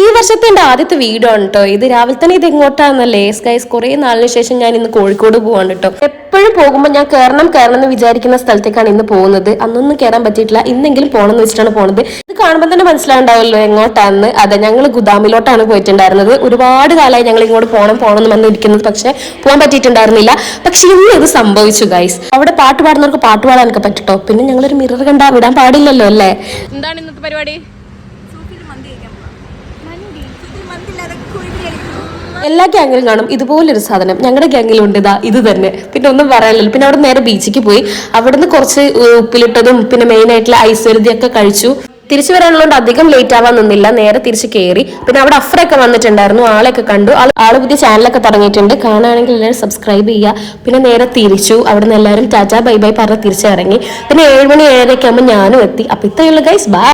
ഈ വർഷത്തെ എൻ്റെ ആദ്യത്തെ വീഡിയോ ആണ് കേട്ടോ ഇത്. രാവിലെ തന്നെ ഇത് എങ്ങോട്ടാന്നല്ലേ ഗൈസ്, കുറെ നാളിന് ശേഷം ഞാൻ ഇന്ന് കോഴിക്കോട് പോവാണ് കേട്ടോ. എപ്പോഴും പോകുമ്പോൾ ഞാൻ കയറണം എന്ന് വിചാരിക്കുന്ന സ്ഥലത്തേക്കാണ് ഇന്ന് പോകുന്നത്. അന്നൊന്നും കയറാൻ പറ്റിയിട്ടില്ല, ഇന്നെങ്കിലും പോകണം എന്ന് വെച്ചിട്ടാണ് പോകുന്നത്. ഇത് കാണുമ്പോൾ തന്നെ മനസ്സിലാവുണ്ടാവല്ലോ എങ്ങോട്ടാന്ന്. അതെ, ഞങ്ങൾ ഗുദാമിലോട്ടാണ് പോയിട്ടുണ്ടായിരുന്നത്. ഒരുപാട് കാലമായി ഞങ്ങൾ ഇങ്ങോട്ട് പോകണം എന്ന് വന്നിരിക്കുന്നത്, പക്ഷെ പോകാൻ പറ്റിയിട്ടുണ്ടായിരുന്നില്ല. പക്ഷെ ഇന്ന് ഇത് സംഭവിച്ചു ഗൈസ്. അവിടെ പാട്ട് പാടുന്നവർക്ക് പാട്ട് പാടാനൊക്കെ പറ്റട്ടോ. പിന്നെ ഞങ്ങളൊരു മിറർ കണ്ടാ വിടാൻ പാടില്ലല്ലോ അല്ലേ. എന്താണ് ഇന്നത്തെ പരിപാടി? എല്ലാ ഗ്യാങ്ങിലും കാണും ഇതുപോലൊരു സാധനം. ഞങ്ങളുടെ ഗ്യാങ്ങിലുണ്ട് ഇതാ ഇത് തന്നെ. പിന്നെ ഒന്നും പറയാനില്ലല്ലോ. പിന്നെ അവിടെ നേരെ ബീച്ചിലേക്ക് പോയി. അവിടുന്ന് കുറച്ച് ഉപ്പിലിട്ടതും പിന്നെ മെയിൻ ആയിട്ടുള്ള ഐസ് വെറുതെയൊക്കെ കഴിച്ചു. തിരിച്ചു വരാനുള്ളതുകൊണ്ട് അധികം ലേറ്റ് ആവാൻ നിന്നില്ല, നേരെ തിരിച്ച് കയറി. പിന്നെ അവിടെ അഫ്രയൊക്കെ വന്നിട്ടുണ്ടായിരുന്നു, ആളെയൊക്കെ കണ്ടു. ആള് പുതിയ ചാനലൊക്കെ തുടങ്ങിയിട്ടുണ്ട്, കാണുകയാണെങ്കിൽ എല്ലാവരും സബ്സ്ക്രൈബ് ചെയ്യുക. പിന്നെ നേരെ തിരിച്ചു. അവിടെ നിന്ന് എല്ലാവരും ടാറ്റാ ബൈ ബൈ പറഞ്ഞ് തിരിച്ചിറങ്ങി. പിന്നെ 7 മണി 7:30 ആകുമ്പോൾ ഞാനും എത്തി. അപ്പൊ ഇത്രയുള്ള ഗൈസ്, ബൈ.